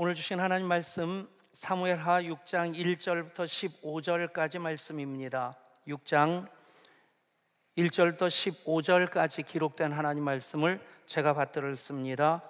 오늘 주신 하나님 말씀 사무엘하 6장 1절부터 15절까지 말씀입니다. 6장 1절부터 15절까지 기록된 하나님 말씀을 제가 받들었습니다.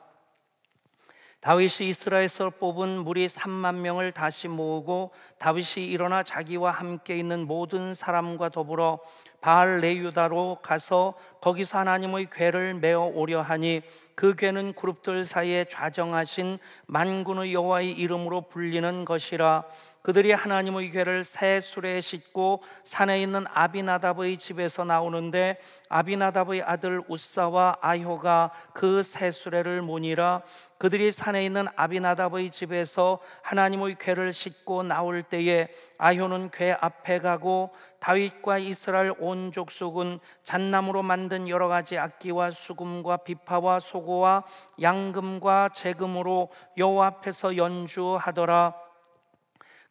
다윗이 이스라엘에서 뽑은 무리 3만 명을 다시 모으고 다윗이 일어나 자기와 함께 있는 모든 사람과 더불어 바알 레유다로 가서 거기서 하나님의 궤를 메어 오려 하니 그 궤는 그룹들 사이에 좌정하신 만군의 여호와의 이름으로 불리는 것이라. 그들이 하나님의 궤를 새 수레에 싣고 산에 있는 아비나답의 집에서 나오는데 아비나답의 아들 우사와 아효가 그 새 수레를 모니라. 그들이 산에 있는 아비나답의 집에서 하나님의 궤를 싣고 나올 때에 아효는 궤 앞에 가고 다윗과 이스라엘 온 족속은 잣나무로 만든 여러 가지 악기와 수금과 비파와 소고와 양금과 제금으로 여호와 앞에서 연주하더라.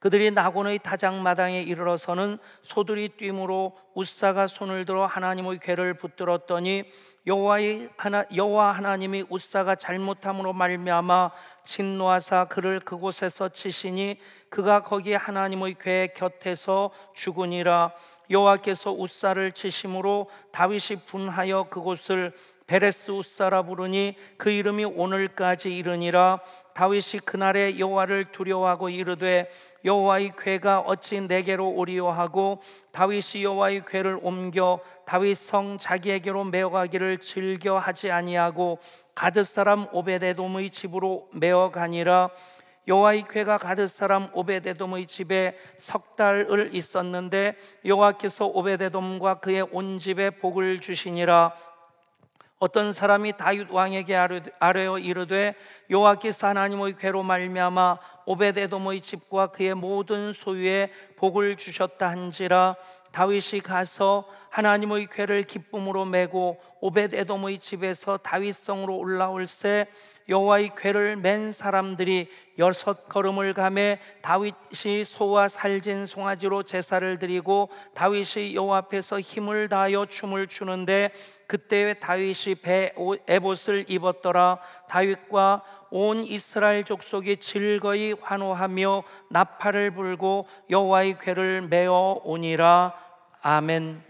그들이 나곤의 다장마당에 이르러서는 소들이 뛰므로 우사가 손을 들어 하나님의 궤를 붙들었더니 여호와 하나님이 우사가 잘못함으로 말미암아 진노하사 그를 그곳에서 치시니 그가 거기 하나님의 궤 곁에서 죽으니라. 여호와께서 우사를 치심으로 다윗이 분하여 그곳을 베레스 우사라 부르니 그 이름이 오늘까지 이르니라. 다윗이 그날에 여호와를 두려워하고 이르되 여호와의 궤가 어찌 내게로 오리요 하고 다윗이 여호와의 궤를 옮겨 다윗 성 자기에게로 메어가기를 즐겨 하지 아니하고 가드 사람 오베데돔의 집으로 메어가니라. 여호와의 궤가 가드 사람 오베데돔의 집에 석 달을 있었는데 여호와께서 오베데돔과 그의 온 집에 복을 주시니라. 어떤 사람이 다윗 왕에게 아뢰어 이르되 여호와께서 하나님의 궤로 말미암아 오베데돔의 집과 그의 모든 소유에 복을 주셨다 한지라. 다윗이 가서 하나님의 궤를 기쁨으로 메고 오베데돔의 집에서 다윗성으로 올라올새 여호와의 궤를 맨 사람들이 6걸음을 가매 다윗이 소와 살진 송아지로 제사를 드리고 다윗이 여호와 앞에서 힘을 다하여 춤을 추는데 그때 다윗이 에봇을 입었더라. 다윗과 온 이스라엘 족속이 즐거이 환호하며 나팔을 불고 여호와의 궤를 메어 오니라. 아멘.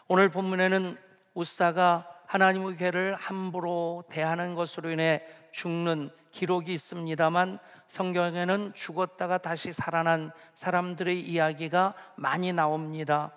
오늘 본문에는 우사가 하나님의 궤를 함부로 대하는 것으로 인해 죽는 기록이 있습니다만 성경에는 죽었다가 다시 살아난 사람들의 이야기가 많이 나옵니다.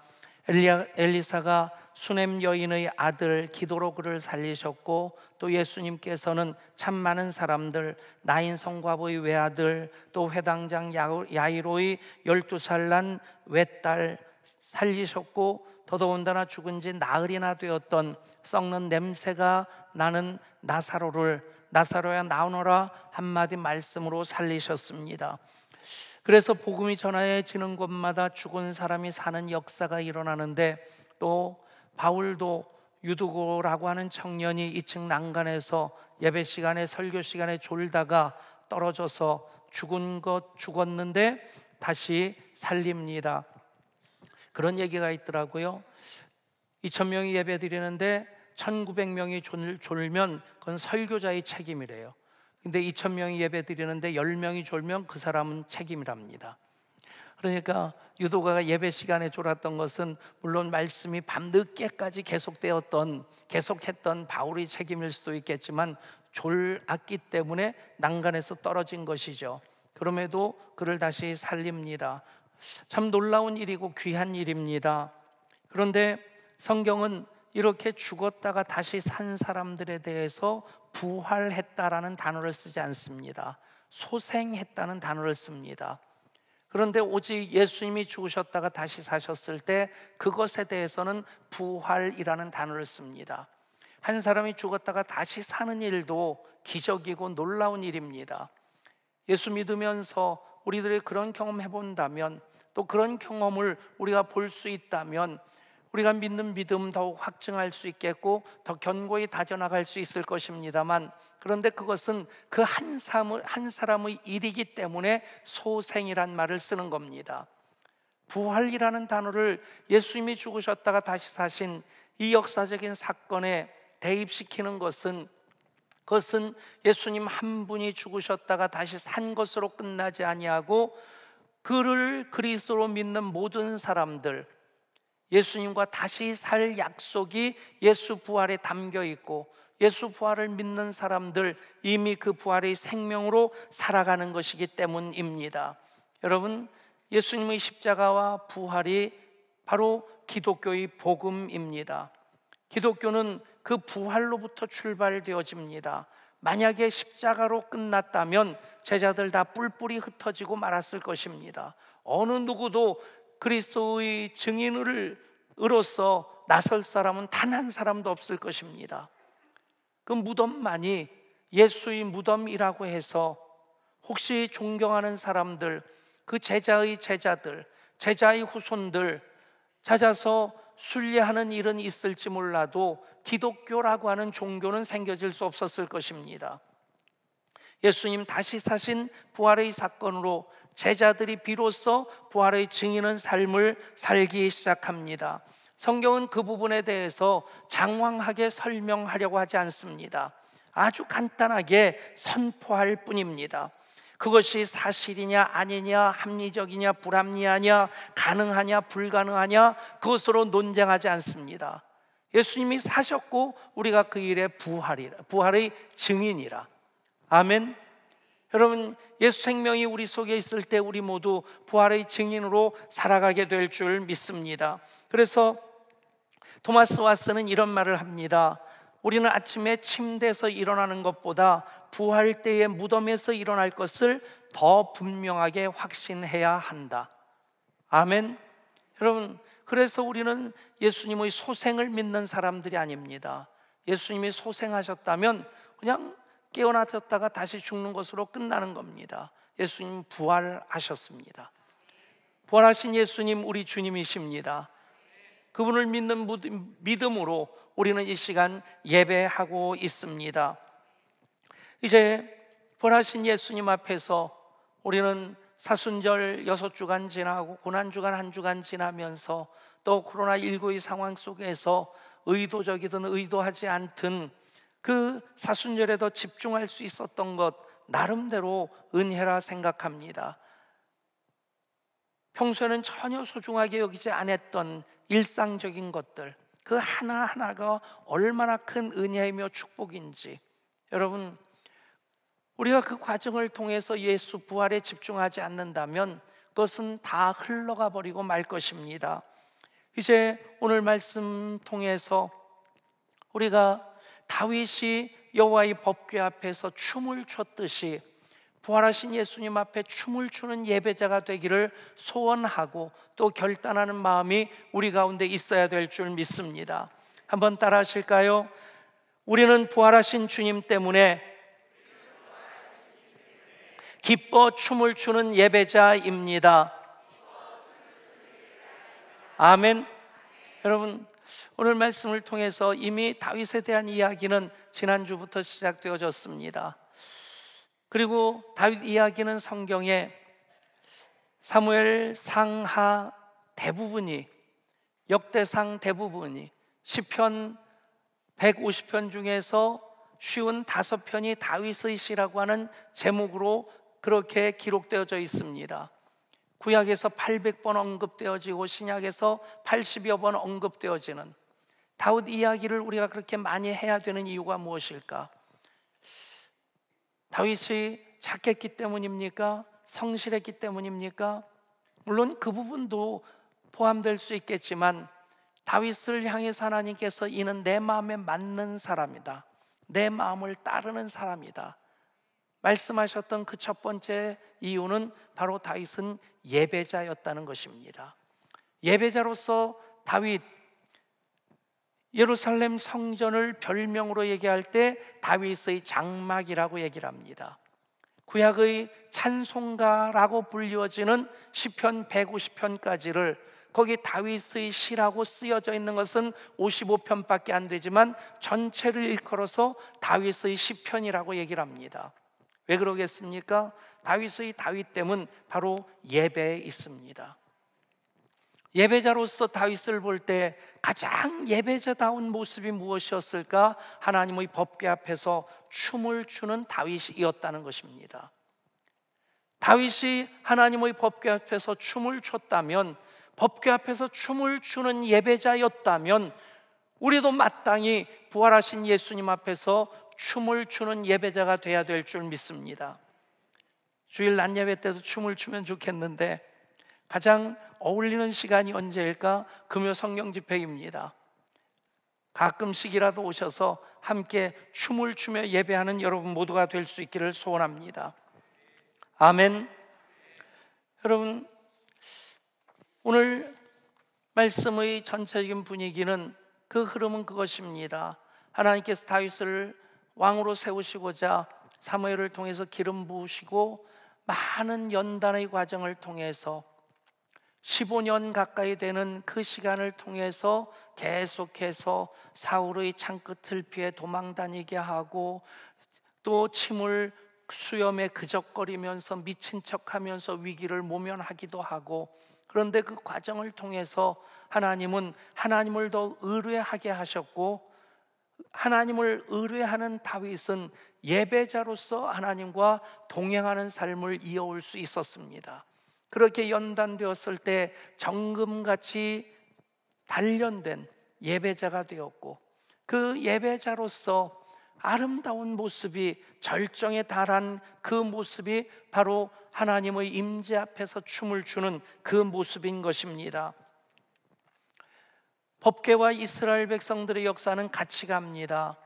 엘리사가 수넴 여인의 아들 기도로 그를 살리셨고 또 예수님께서는 참 많은 사람들 나인 성과부의 외아들 또 회당장 야이로의 12살 난 외딸 살리셨고 더더군다나 죽은 지 나흘이나 되었던 썩는 냄새가 나는 나사로야 나오너라 한마디 말씀으로 살리셨습니다. 그래서 복음이 전해지는 곳마다 죽은 사람이 사는 역사가 일어나는데 또 바울도 유두고라고 하는 청년이 2층 난간에서 예배 시간에 설교 시간에 졸다가 떨어져서 죽었는데 다시 살립니다. 그런 얘기가 있더라고요. 2,000명이 예배 드리는데 1,900명이 졸면 그건 설교자의 책임이래요. 근데 2,000명이 예배 드리는데 10명이 졸면 그 사람은 책임이랍니다. 그러니까 유도가가 예배 시간에 졸았던 것은 물론 말씀이 밤늦게까지 계속했던 바울의 책임일 수도 있겠지만 졸았기 때문에 난간에서 떨어진 것이죠. 그럼에도 그를 다시 살립니다. 참 놀라운 일이고 귀한 일입니다. 그런데 성경은 이렇게 죽었다가 다시 산 사람들에 대해서 부활했다라는 단어를 쓰지 않습니다. 소생했다는 단어를 씁니다. 그런데 오직 예수님이 죽으셨다가 다시 사셨을 때 그것에 대해서는 부활이라는 단어를 씁니다. 한 사람이 죽었다가 다시 사는 일도 기적이고 놀라운 일입니다. 예수 믿으면서 우리들이 그런 경험 해본다면 또 그런 경험을 우리가 볼 수 있다면 우리가 믿는 믿음 더욱 확증할 수 있겠고 더 견고히 다져나갈 수 있을 것입니다만 그런데 그것은 그 한 사람의 일이기 때문에 소생이란 말을 쓰는 겁니다. 부활이라는 단어를 예수님이 죽으셨다가 다시 사신 이 역사적인 사건에 대입시키는 것은 그것은 예수님 한 분이 죽으셨다가 다시 산 것으로 끝나지 아니하고 그를 그리스도로 믿는 모든 사람들, 예수님과 다시 살 약속이 예수 부활에 담겨 있고 예수 부활을 믿는 사람들, 이미 그 부활의 생명으로 살아가는 것이기 때문입니다. 여러분, 예수님의 십자가와 부활이 바로 기독교의 복음입니다. 기독교는 그 부활로부터 출발되어집니다. 만약에 십자가로 끝났다면 제자들 다 뿔뿔이 흩어지고 말았을 것입니다. 어느 누구도 그리스도의 증인으로서 나설 사람은 단 한 사람도 없을 것입니다. 그 무덤만이 예수의 무덤이라고 해서 혹시 존경하는 사람들, 그 제자의 제자들, 제자의 후손들 찾아서 순례하는 일은 있을지 몰라도 기독교라고 하는 종교는 생겨질 수 없었을 것입니다. 예수님 다시 사신 부활의 사건으로 제자들이 비로소 부활의 증인은 삶을 살기 시작합니다. 성경은 그 부분에 대해서 장황하게 설명하려고 하지 않습니다. 아주 간단하게 선포할 뿐입니다. 그것이 사실이냐 아니냐, 합리적이냐 불합리하냐, 가능하냐 불가능하냐, 그것으로 논쟁하지 않습니다. 예수님이 사셨고 우리가 그 일의 부활의 증인이라. 아멘. 여러분, 예수 생명이 우리 속에 있을 때 우리 모두 부활의 증인으로 살아가게 될 줄 믿습니다. 그래서 토마스 왓슨은 이런 말을 합니다. 우리는 아침에 침대에서 일어나는 것보다 부활 때의 무덤에서 일어날 것을 더 분명하게 확신해야 한다. 아멘. 여러분, 그래서 우리는 예수님의 소생을 믿는 사람들이 아닙니다. 예수님이 소생하셨다면 그냥 깨어나셨다가 다시 죽는 것으로 끝나는 겁니다. 예수님 부활하셨습니다. 부활하신 예수님 우리 주님이십니다. 그분을 믿는 믿음으로 우리는 이 시간 예배하고 있습니다. 이제 부활하신 예수님 앞에서 우리는 사순절 6주간 지나고 고난주간 1주간 지나면서 또 코로나19의 상황 속에서 의도적이든 의도하지 않든 그 사순절에 더 집중할 수 있었던 것 나름대로 은혜라 생각합니다. 평소에는 전혀 소중하게 여기지 않았던 일상적인 것들, 그 하나하나가 얼마나 큰 은혜이며 축복인지, 여러분, 우리가 그 과정을 통해서 예수 부활에 집중하지 않는다면 그것은 다 흘러가 버리고 말 것입니다. 이제 오늘 말씀 통해서 우리가 다윗이 여호와의 법궤 앞에서 춤을 췄듯이 부활하신 예수님 앞에 춤을 추는 예배자가 되기를 소원하고 또 결단하는 마음이 우리 가운데 있어야 될 줄 믿습니다. 한번 따라 하실까요? 우리는 부활하신 주님 때문에 기뻐 춤을 추는 예배자입니다. 아멘. 여러분, 오늘 말씀을 통해서 이미 다윗에 대한 이야기는 지난주부터 시작되어졌습니다. 그리고 다윗 이야기는 성경에 사무엘 상하 대부분이, 역대상 대부분이, 시편 150편 중에서 쉬운 5편이 다윗의 시라고 하는 제목으로 그렇게 기록되어져 있습니다. 구약에서 800번 언급되어지고 신약에서 80여 번 언급되어지는 다윗 이야기를 우리가 그렇게 많이 해야 되는 이유가 무엇일까? 다윗이 착했기 때문입니까? 성실했기 때문입니까? 물론 그 부분도 포함될 수 있겠지만 다윗을 향해서 하나님께서 이는 내 마음에 맞는 사람이다, 내 마음을 따르는 사람이다 말씀하셨던 그 첫 번째 이유는 바로 다윗은 예배자였다는 것입니다. 예배자로서 다윗, 예루살렘 성전을 별명으로 얘기할 때 다윗의 장막이라고 얘기를 합니다. 구약의 찬송가라고 불리워지는 시편 150편까지를 거기 다윗의 시라고 쓰여져 있는 것은 55편밖에 안 되지만 전체를 일컬어서 다윗의 시편이라고 얘기를 합니다. 왜 그러겠습니까? 다윗의 다윗됨은 바로 예배에 있습니다. 예배자로서 다윗을 볼 때 가장 예배자다운 모습이 무엇이었을까? 하나님의 법궤 앞에서 춤을 추는 다윗이었다는 것입니다. 다윗이 하나님의 법궤 앞에서 춤을 췄다면, 법궤 앞에서 춤을 추는 예배자였다면, 우리도 마땅히 부활하신 예수님 앞에서 춤을 추는 예배자가 돼야 될 줄 믿습니다. 주일 낮 예배 때도 춤을 추면 좋겠는데 가장 어울리는 시간이 언제일까? 금요 성령 집회입니다. 가끔씩이라도 오셔서 함께 춤을 추며 예배하는 여러분 모두가 될 수 있기를 소원합니다. 아멘. 여러분, 오늘 말씀의 전체적인 분위기는, 그 흐름은 그것입니다. 하나님께서 다윗을 왕으로 세우시고자 사무엘을 통해서 기름 부으시고 많은 연단의 과정을 통해서 15년 가까이 되는 그 시간을 통해서 계속해서 사울의 창끝을 피해 도망다니게 하고, 또 침을 수염에 그적거리면서 미친 척하면서 위기를 모면하기도 하고, 그런데 그 과정을 통해서 하나님은 하나님을 더 의뢰하게 하셨고, 하나님을 의뢰하는 다윗은 예배자로서 하나님과 동행하는 삶을 이어올 수 있었습니다. 그렇게 연단되었을 때 정금같이 단련된 예배자가 되었고, 그 예배자로서 아름다운 모습이, 절정에 달한 그 모습이 바로 하나님의 임재 앞에서 춤을 추는 그 모습인 것입니다. 법궤와 이스라엘 백성들의 역사는 같이 갑니다.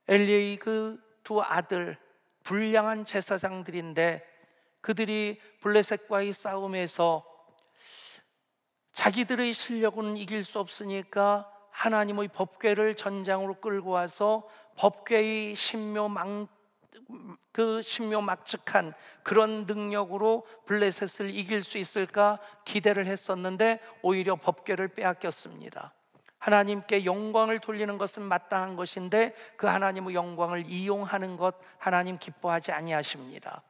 엘리의 그 두 아들, 불량한 제사장들인데, 그들이 블레셋과의 싸움에서 자기들의 실력은 이길 수 없으니까 하나님의 법궤를 전장으로 끌고 와서 법궤의 신묘막측한 그런 능력으로 블레셋을 이길 수 있을까 기대를 했었는데, 오히려 법궤를 빼앗겼습니다. 하나님께 영광을 돌리는 것은 마땅한 것인데 그 하나님의 영광을 이용하는 것, 하나님 기뻐하지 아니하십니다.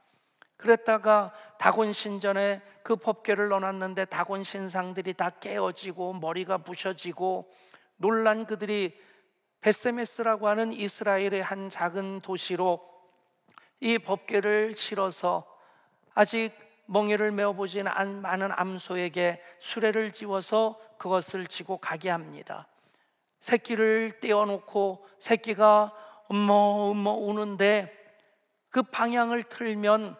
그랬다가 다곤 신전에 그 법궤를 넣어놨는데 다곤 신상들이 다 깨어지고 머리가 부셔지고, 놀란 그들이 베세메스라고 하는 이스라엘의 한 작은 도시로 이 법궤를 실어서 아직 멍에를 메어보진 않은 암소에게 수레를 지워서 그것을 지고 가게 합니다. 새끼를 떼어놓고 새끼가 엄마 우는데 그 방향을 틀면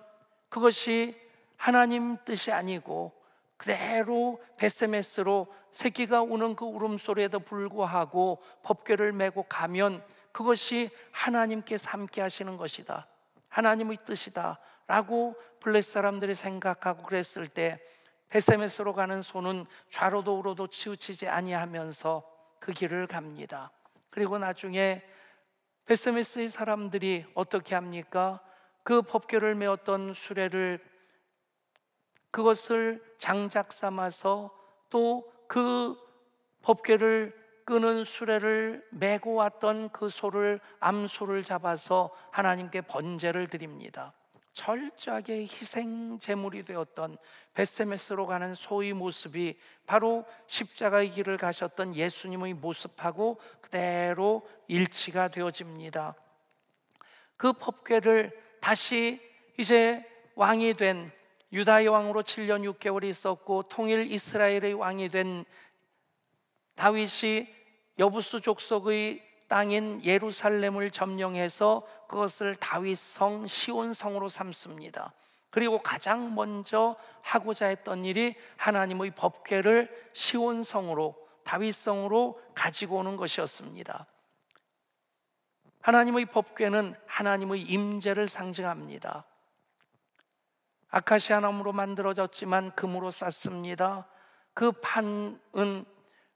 그것이 하나님 뜻이 아니고 그대로 베세메스로 새끼가 우는 그 울음소리에도 불구하고 법궤를 메고 가면 그것이 하나님께서 함께 하시는 것이다, 하나님의 뜻이다 라고 블레셋 사람들이 생각하고 그랬을 때, 베세메스로 가는 소는 좌로도 우로도 치우치지 아니하면서 그 길을 갑니다. 그리고 나중에 베세메스의 사람들이 어떻게 합니까? 그 법궤를 메었던 수레를, 그것을 장작 삼아서 또 그 법궤를 끄는 수레를 메고 왔던 그 소를, 암소를 잡아서 하나님께 번제를 드립니다. 철저하게 희생 제물이 되었던 베세메스로 가는 소의 모습이 바로 십자가의 길을 가셨던 예수님의 모습하고 그대로 일치가 되어집니다. 그 법궤를 다시 이제 왕이 된, 유다의 왕으로 7년 6개월이 있었고 통일 이스라엘의 왕이 된 다윗이 여부수 족속의 땅인 예루살렘을 점령해서 그것을 다윗성, 시온성으로 삼습니다. 그리고 가장 먼저 하고자 했던 일이 하나님의 법궤를 시온성으로, 다윗성으로 가지고 오는 것이었습니다. 하나님의 법궤는 하나님의 임재를 상징합니다. 아카시아 나무로 만들어졌지만 금으로 쌌습니다. 그 판은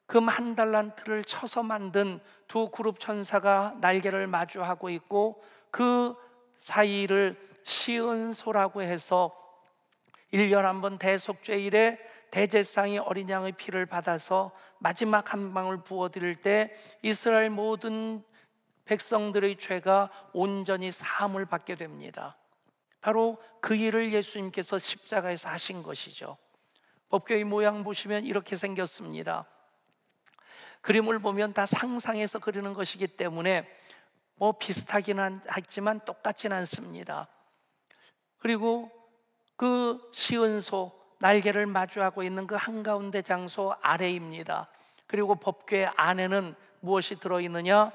금 한 달란트를 쳐서 만든 두 그룹 천사가 날개를 마주하고 있고, 그 사이를 시은소라고 해서 1년 한 번 대속죄일에 대제사장이 어린 양의 피를 받아서 마지막 한 방울 부어드릴 때 이스라엘 모든 백성들의 죄가 온전히 사함을 받게 됩니다. 바로 그 일을 예수님께서 십자가에서 하신 것이죠. 법궤의 모양 보시면 이렇게 생겼습니다. 그림을 보면 다 상상해서 그리는 것이기 때문에 뭐 비슷하기는 하지만 똑같지는 않습니다. 그리고 그 시은소, 날개를 마주하고 있는 그 한가운데 장소 아래입니다. 그리고 법궤 안에는 무엇이 들어있느냐?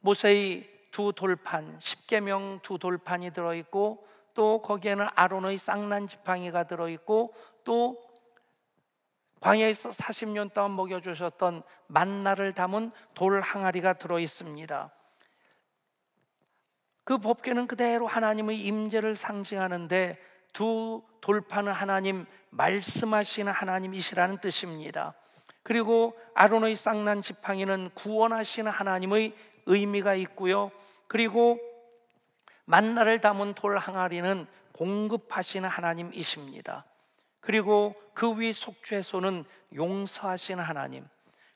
모세의 두 돌판, 십계명 두 돌판이 들어있고, 또 거기에는 아론의 쌍난 지팡이가 들어있고, 또 광야에서 40년 동안 먹여주셨던 만나를 담은 돌 항아리가 들어있습니다. 그 법궤는 그대로 하나님의 임재를 상징하는데, 두 돌판은 하나님, 말씀하시는 하나님이시라는 뜻입니다. 그리고 아론의 쌍난 지팡이는 구원하시는 하나님의 의미가 있고요. 그리고 만나를 담은 돌 항아리는 공급하시는 하나님이십니다. 그리고 그 위 속죄소는 용서하시는 하나님.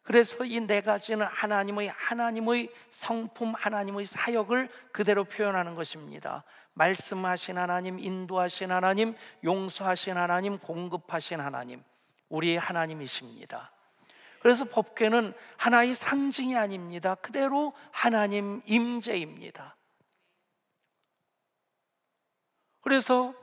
그래서 이 네 가지는 하나님의 성품, 하나님의 사역을 그대로 표현하는 것입니다. 말씀하신 하나님, 인도하신 하나님, 용서하신 하나님, 공급하신 하나님, 우리 하나님이십니다. 그래서 법궤는 하나의 상징이 아닙니다. 그대로 하나님 임재입니다. 그래서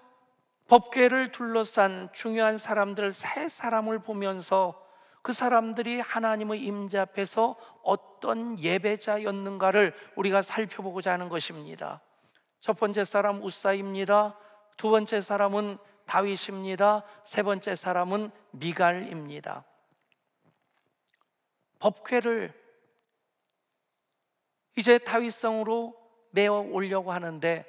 법궤를 둘러싼 중요한 사람들 세 사람을 보면서 그 사람들이 하나님의 임재 앞에서 어떤 예배자였는가를 우리가 살펴보고자 하는 것입니다. 첫 번째 사람 우사입니다. 두 번째 사람은 다윗입니다. 세 번째 사람은 미갈입니다. 법궤를 이제 다윗성으로 메어 오려고 하는데,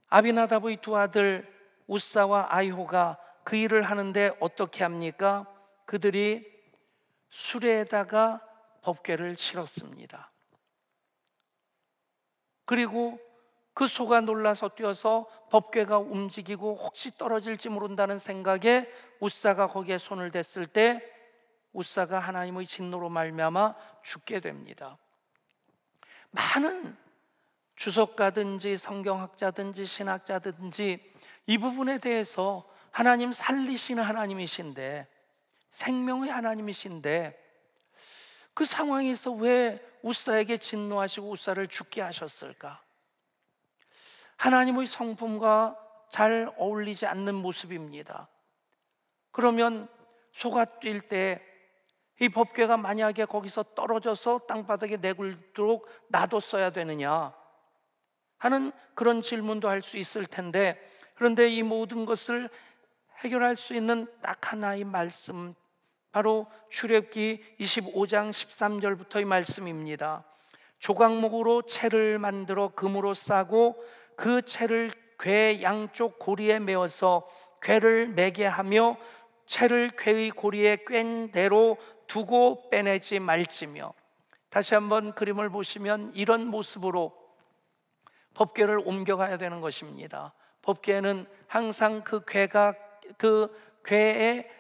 아비나답의 두 아들 우사와 아이호가 그 일을 하는데 어떻게 합니까? 그들이 수레에다가 법궤를 실었습니다. 그리고 그 소가 놀라서 뛰어서 법궤가 움직이고 혹시 떨어질지 모른다는 생각에 우사가 거기에 손을 댔을 때 우사가 하나님의 진노로 말미암아 죽게 됩니다. 많은 주석가든지 성경학자든지 신학자든지 이 부분에 대해서 하나님 살리시는 하나님이신데, 생명의 하나님이신데 그 상황에서 왜 우사에게 진노하시고 우사를 죽게 하셨을까? 하나님의 성품과 잘 어울리지 않는 모습입니다. 그러면 소가 뛸 때 이 법궤가 만약에 거기서 떨어져서 땅바닥에 내굴도록 놔뒀어야 되느냐 하는 그런 질문도 할 수 있을 텐데, 그런데 이 모든 것을 해결할 수 있는 딱 하나의 말씀, 바로 출애굽기 25장 13절부터의 말씀입니다. 조각목으로 채를 만들어 금으로 싸고 그 채를 궤 양쪽 고리에 메어서 궤를 매게 하며 채를 궤의 고리에 꿰인 대로 두고 빼내지 말지며. 다시 한번 그림을 보시면 이런 모습으로 법궤를 옮겨가야 되는 것입니다. 법궤는 항상 그 궤에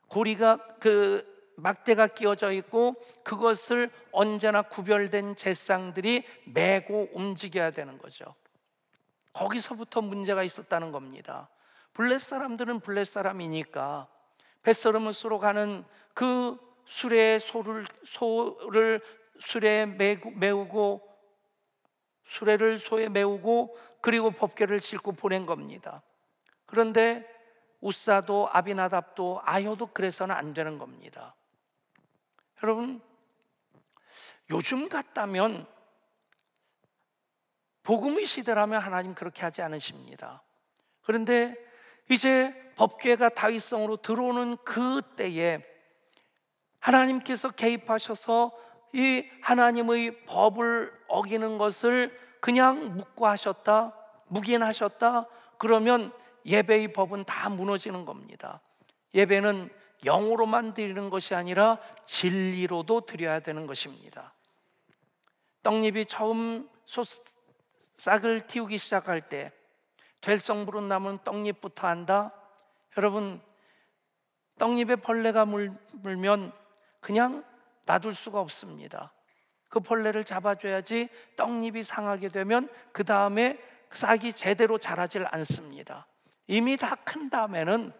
고리가, 그 막대가 끼워져 있고 그것을 언제나 구별된 제사장들이 메고 움직여야 되는 거죠. 거기서부터 문제가 있었다는 겁니다. 블레 사람들은 블레 사람이니까 벳서름으로 가는 그 수레에 소를 수레에 메우고 수레를 소에 메우고 그리고 법궤를 싣고 보낸 겁니다. 그런데 우사도 아비나답도 아효도 그래서는 안 되는 겁니다. 여러분, 요즘 같다면, 복음의 시대라면 하나님 그렇게 하지 않으십니다. 그런데 이제 법궤가 다윗성으로 들어오는 그 때에 하나님께서 개입하셔서 이 하나님의 법을 어기는 것을 그냥 묵과하셨다, 묵인하셨다, 그러면 예배의 법은 다 무너지는 겁니다. 예배는 영으로만 드리는 것이 아니라 진리로도 드려야 되는 것입니다. 떡잎이 처음 싹을 틔우기 시작할 때 될성부른 나무는 떡잎부터 한다. 여러분, 떡잎에 벌레가 물면 그냥 놔둘 수가 없습니다. 그 벌레를 잡아줘야지 떡잎이 상하게 되면 그 다음에 싹이 제대로 자라질 않습니다. 이미 다 큰 다음에는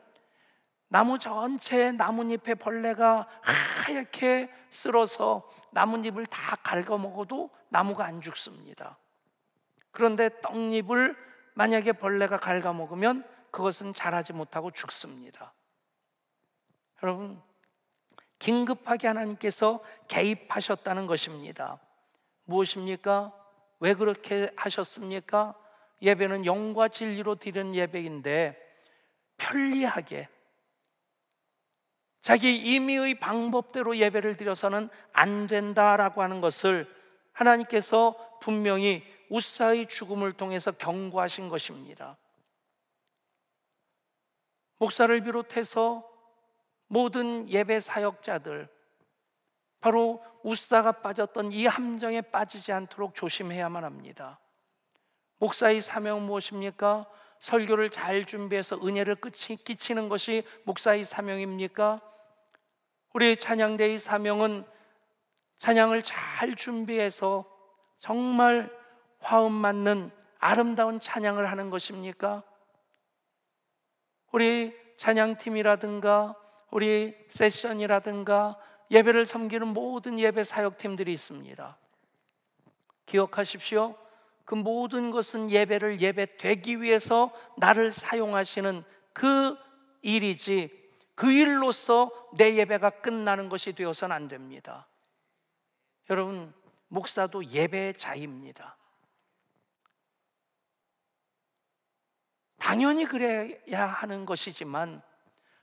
나무 전체에 나뭇잎에 벌레가 하얗게 쓸어서 나뭇잎을 다 갉아먹어도 나무가 안 죽습니다. 그런데 떡잎을 만약에 벌레가 갉아먹으면 그것은 자라지 못하고 죽습니다. 여러분, 긴급하게 하나님께서 개입하셨다는 것입니다. 무엇입니까? 왜 그렇게 하셨습니까? 예배는 영과 진리로 드리는 예배인데 편리하게 자기 임의의 방법대로 예배를 드려서는 안 된다라고 하는 것을 하나님께서 분명히 웃사의 죽음을 통해서 경고하신 것입니다. 목사를 비롯해서 모든 예배 사역자들, 바로 웃사가 빠졌던 이 함정에 빠지지 않도록 조심해야만 합니다. 목사의 사명은 무엇입니까? 설교를 잘 준비해서 은혜를 끼치는 것이 목사의 사명입니까? 우리 찬양대의 사명은 찬양을 잘 준비해서 정말 화음 맞는 아름다운 찬양을 하는 것입니까? 우리 찬양팀이라든가 우리 세션이라든가 예배를 섬기는 모든 예배 사역팀들이 있습니다. 기억하십시오. 그 모든 것은 예배를 예배되기 위해서 나를 사용하시는 그 일이지, 그 일로서 내 예배가 끝나는 것이 되어서는 안 됩니다. 여러분, 목사도 예배의 자입니다. 당연히 그래야 하는 것이지만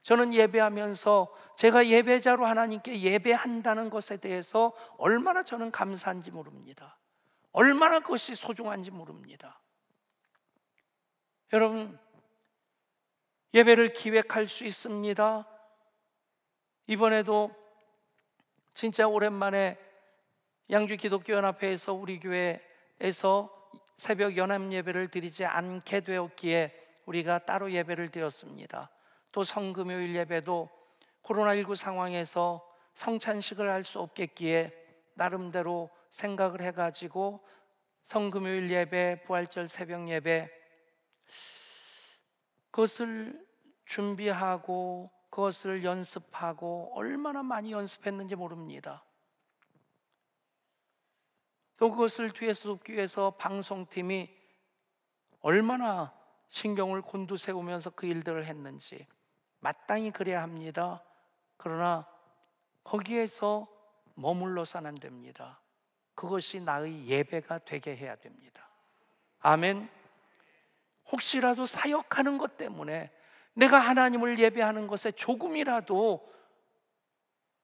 저는 예배하면서 제가 예배자로 하나님께 예배한다는 것에 대해서 얼마나 저는 감사한지 모릅니다. 얼마나 그것이 소중한지 모릅니다. 여러분, 예배를 기획할 수 있습니다. 이번에도 진짜 오랜만에 양주 기독교연합회에서 우리 교회에서 새벽 연합 예배를 드리지 않게 되었기에 우리가 따로 예배를 드렸습니다. 또 성금요일 예배도 코로나19 상황에서 성찬식을 할 수 없겠기에 나름대로 생각을 해가지고 성금요일 예배, 부활절 새벽 예배 그것을 준비하고 그것을 연습하고 얼마나 많이 연습했는지 모릅니다. 또 그것을 뒤에서 돕기 위해서 방송팀이 얼마나 신경을 곤두세우면서 그 일들을 했는지 마땅히 그래야 합니다. 그러나 거기에서 머물러서는 안 됩니다. 그것이 나의 예배가 되게 해야 됩니다. 아멘. 혹시라도 사역하는 것 때문에 내가 하나님을 예배하는 것에 조금이라도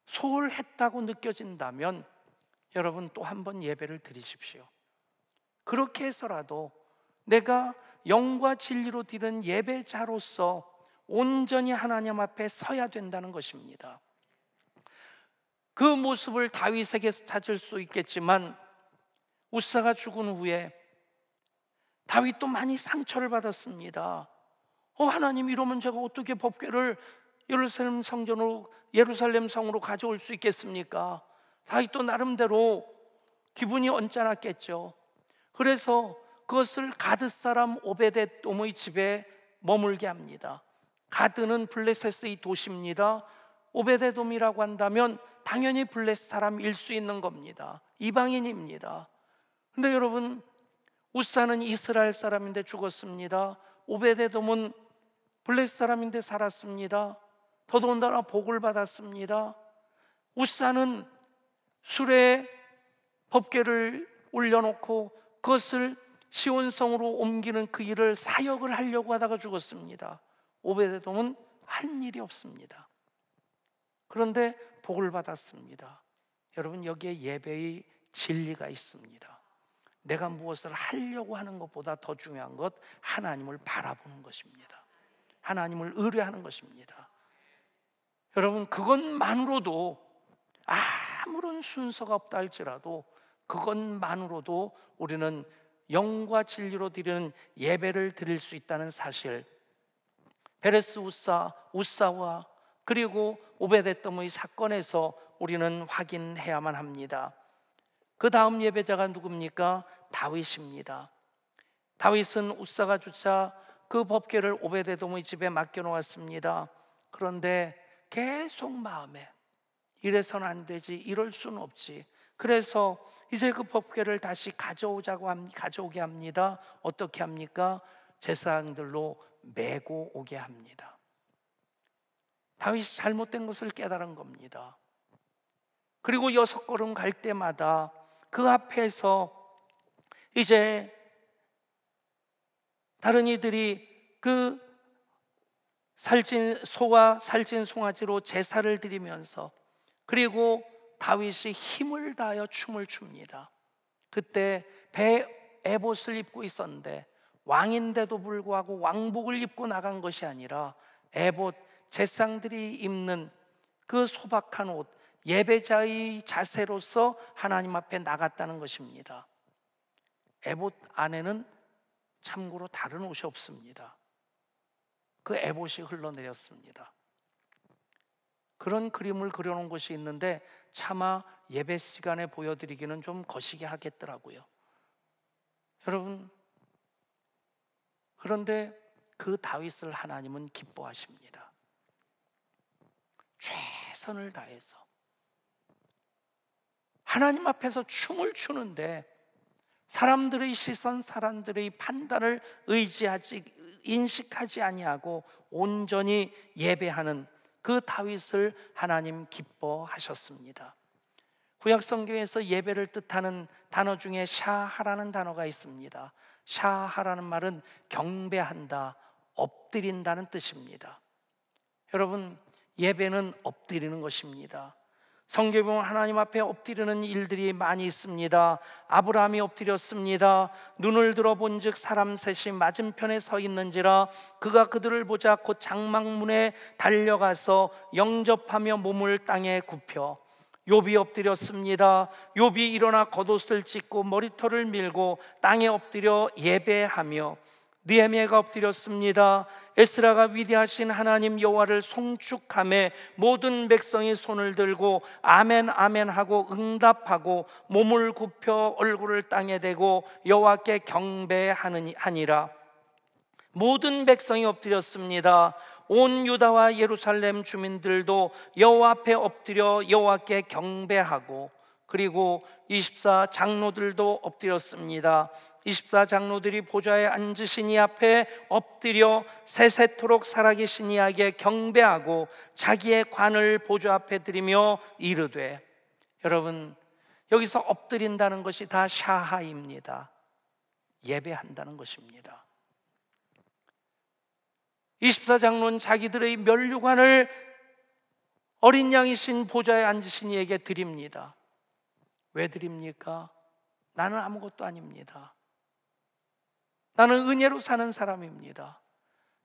소홀했다고 느껴진다면 여러분 또 한 번 예배를 드리십시오. 그렇게 해서라도 내가 영과 진리로 드리는 예배자로서 온전히 하나님 앞에 서야 된다는 것입니다. 그 모습을 다윗에게서 찾을 수 있겠지만 웃사가 죽은 후에 다윗도 많이 상처를 받았습니다. 하나님, 이러면 제가 어떻게 법궤를 예루살렘 성으로 가져올 수 있겠습니까? 다윗도 나름대로 기분이 언짢았겠죠. 그래서 그것을 가드 사람 오베데돔의 집에 머물게 합니다. 가드는 블레셋의 도시입니다. 오베데돔이라고 한다면 당연히 블레셋 사람일 수 있는 겁니다. 이방인입니다. 근데 여러분, 웃사는 이스라엘 사람인데 죽었습니다. 오베데돔은 블레셋 사람인데 살았습니다. 더더군다나 복을 받았습니다. 웃사는 수레에 법궤를 올려놓고 그것을 시온성으로 옮기는 그 일을 사역을 하려고 하다가 죽었습니다. 오베데돔은 한 일이 없습니다. 그런데 복을 받았습니다. 여러분, 여기에 예배의 진리가 있습니다. 내가 무엇을 하려고 하는 것보다 더 중요한 것, 하나님을 바라보는 것입니다. 하나님을 의뢰하는 것입니다. 여러분, 그것만으로도 아무런 순서가 없다 할지라도 그것만으로도 우리는 영과 진리로 드리는 예배를 드릴 수 있다는 사실, 베레스 웃사와 그리고 오베데돔의 사건에서 우리는 확인해야만 합니다. 그 다음 예배자가 누굽니까? 다윗입니다. 다윗은 웃사가 주자 그 법궤를 오베데돔의 집에 맡겨놓았습니다. 그런데 계속 마음에 이래서는 안 되지, 이럴 수는 없지. 그래서 이제 그 법궤를 다시 가져오게 합니다. 어떻게 합니까? 제사장들로 메고 오게 합니다. 다윗이 잘못된 것을 깨달은 겁니다. 그리고 6걸음 갈 때마다 그 앞에서 이제 다른 이들이 그 살찐 소와 살찐 송아지로 제사를 드리면서, 그리고 다윗이 힘을 다하여 춤을 춥니다. 그때 배 에봇을 입고 있었는데 왕인데도 불구하고 왕복을 입고 나간 것이 아니라 에봇, 제사장들이 입는 그 소박한 옷, 예배자의 자세로서 하나님 앞에 나갔다는 것입니다. 에봇 안에는 참고로 다른 옷이 없습니다. 그 에봇이 흘러내렸습니다. 그런 그림을 그려놓은 것이 있는데 차마 예배 시간에 보여드리기는 좀 거시기 하겠더라고요. 여러분, 그런데 그 다윗을 하나님은 기뻐하십니다. 최선을 다해서 하나님 앞에서 춤을 추는데 사람들의 시선, 사람들의 판단을 인식하지 아니하고 온전히 예배하는 그 다윗을 하나님 기뻐하셨습니다. 구약 성경에서 예배를 뜻하는 단어 중에 샤하라는 단어가 있습니다. 샤하라는 말은 경배한다, 엎드린다는 뜻입니다. 여러분, 예배는 엎드리는 것입니다. 성경에 보면 하나님 앞에 엎드리는 일들이 많이 있습니다. 아브라함이 엎드렸습니다. 눈을 들어본즉 사람 셋이 맞은편에 서 있는지라 그가 그들을 보자 곧 장막문에 달려가서 영접하며 몸을 땅에 굽혀. 욥이 엎드렸습니다. 욥이 일어나 겉옷을 찢고 머리털을 밀고 땅에 엎드려 예배하며, 느헤미야가 엎드렸습니다. 에스라가 위대하신 하나님 여호와를 송축하며 모든 백성이 손을 들고 아멘 아멘 하고 응답하고 몸을 굽혀 얼굴을 땅에 대고 여호와께 경배하니라. 모든 백성이 엎드렸습니다. 온 유다와 예루살렘 주민들도 여호와 앞에 엎드려 여호와께 경배하고, 그리고 24 장로들도 엎드렸습니다. 24 장로들이 보좌에 앉으신 이 앞에 엎드려 세세토록 살아계신 이에게 경배하고 자기의 관을 보좌 앞에 드리며 이르되. 여러분, 여기서 엎드린다는 것이 다 샤하입니다. 예배한다는 것입니다. 24장로는 자기들의 면류관을 어린 양이신 보좌에 앉으신 이에게 드립니다. 왜 드립니까? 나는 아무것도 아닙니다. 나는 은혜로 사는 사람입니다.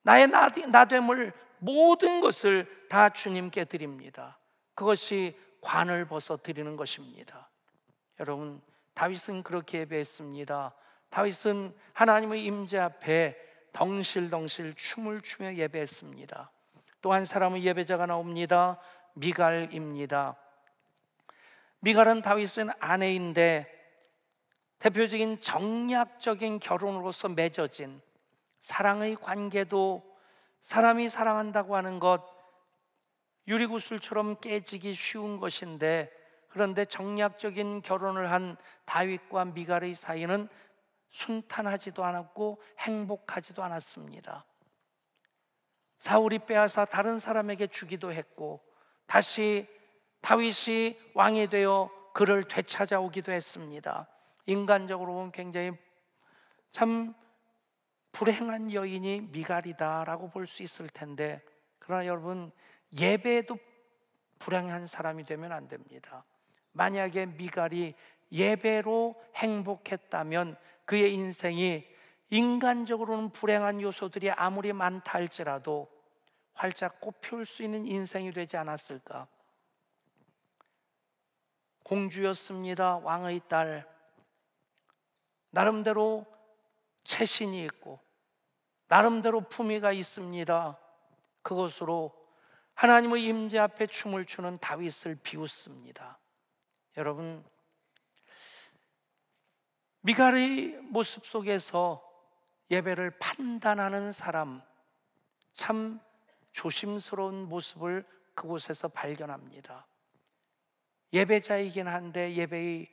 나의 나됨을 모든 것을 다 주님께 드립니다. 그것이 관을 벗어 드리는 것입니다. 여러분, 다윗은 그렇게 예배했습니다. 다윗은 하나님의 임재 앞에 덩실덩실 춤을 추며 예배했습니다. 또 한 사람의 예배자가 나옵니다. 미갈입니다. 미갈은 다윗은 아내인데 대표적인 정략적인 결혼으로서 맺어진 사랑의 관계도, 사람이 사랑한다고 하는 것 유리구슬처럼 깨지기 쉬운 것인데, 그런데 정략적인 결혼을 한 다윗과 미갈의 사이는 순탄하지도 않았고 행복하지도 않았습니다. 사울이 빼앗아 다른 사람에게 주기도 했고 다시 다윗이 왕이 되어 그를 되찾아오기도 했습니다. 인간적으로 보면 굉장히 참 불행한 여인이 미갈이다라고 볼 수 있을 텐데, 그러나 여러분, 예배에도 불행한 사람이 되면 안 됩니다. 만약에 미갈이 예배로 행복했다면 그의 인생이 인간적으로는 불행한 요소들이 아무리 많다 할지라도 활짝 꽃피울 수 있는 인생이 되지 않았을까? 공주였습니다. 왕의 딸. 나름대로 체신이 있고 나름대로 품위가 있습니다. 그것으로 하나님의 임재 앞에 춤을 추는 다윗을 비웃습니다. 여러분, 미갈의 모습 속에서 예배를 판단하는 사람, 참 조심스러운 모습을 그곳에서 발견합니다. 예배자이긴 한데 예배의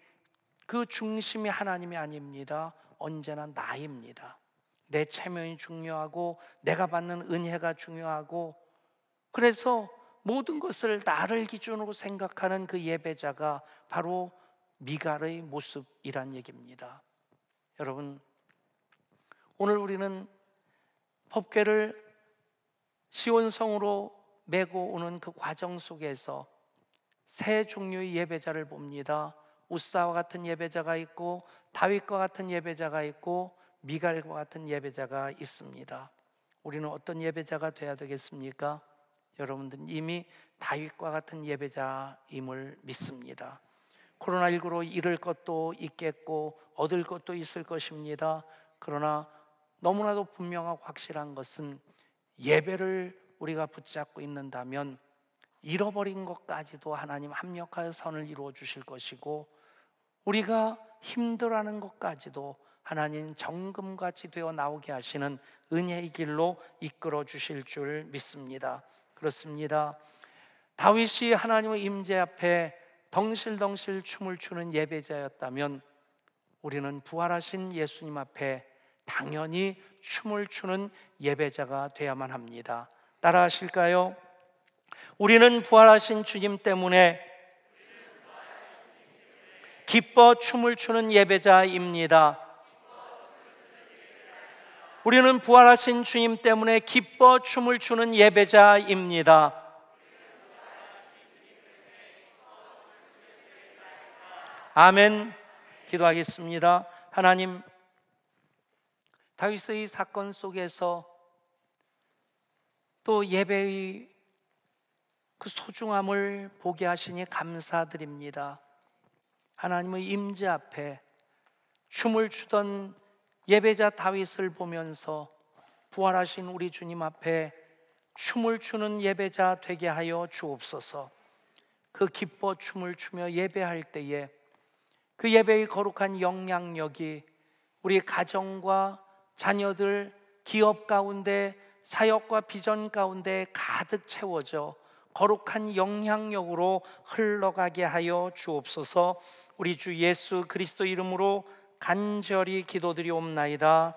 그 중심이 하나님이 아닙니다. 언제나 나입니다. 내 체면이 중요하고 내가 받는 은혜가 중요하고, 그래서 모든 것을 나를 기준으로 생각하는 그 예배자가 바로 미갈의 모습이란 얘기입니다. 여러분, 오늘 우리는 법궤를 시온성으로 메고 오는 그 과정 속에서 세 종류의 예배자를 봅니다. 우사와 같은 예배자가 있고, 다윗과 같은 예배자가 있고, 미갈과 같은 예배자가 있습니다. 우리는 어떤 예배자가 돼야 되겠습니까? 여러분들은 이미 다윗과 같은 예배자임을 믿습니다. 코로나19로 잃을 것도 있겠고 얻을 것도 있을 것입니다. 그러나 너무나도 분명하고 확실한 것은 예배를 우리가 붙잡고 있는다면 잃어버린 것까지도 하나님 합력하여 선을 이루어 주실 것이고, 우리가 힘들어하는 것까지도 하나님 정금같이 되어 나오게 하시는 은혜의 길로 이끌어 주실 줄 믿습니다. 그렇습니다. 다윗이 하나님의 임재 앞에 덩실덩실 춤을 추는 예배자였다면 우리는 부활하신 예수님 앞에 당연히 춤을 추는 예배자가 되어야만 합니다. 따라 하실까요? 우리는 부활하신 주님 때문에 기뻐 춤을 추는 예배자입니다. 우리는 부활하신 주님 때문에 기뻐 춤을 추는 예배자입니다. 아멘. 기도하겠습니다. 하나님, 다윗의 사건 속에서 또 예배의 그 소중함을 보게 하시니 감사드립니다. 하나님의 임재 앞에 춤을 추던 예배자 다윗을 보면서 부활하신 우리 주님 앞에 춤을 추는 예배자 되게 하여 주옵소서. 그 기뻐 춤을 추며 예배할 때에 그 예배의 거룩한 영향력이 우리 가정과 자녀들, 기업 가운데, 사역과 비전 가운데 가득 채워져 거룩한 영향력으로 흘러가게 하여 주옵소서. 우리 주 예수 그리스도 이름으로 간절히 기도드리옵나이다.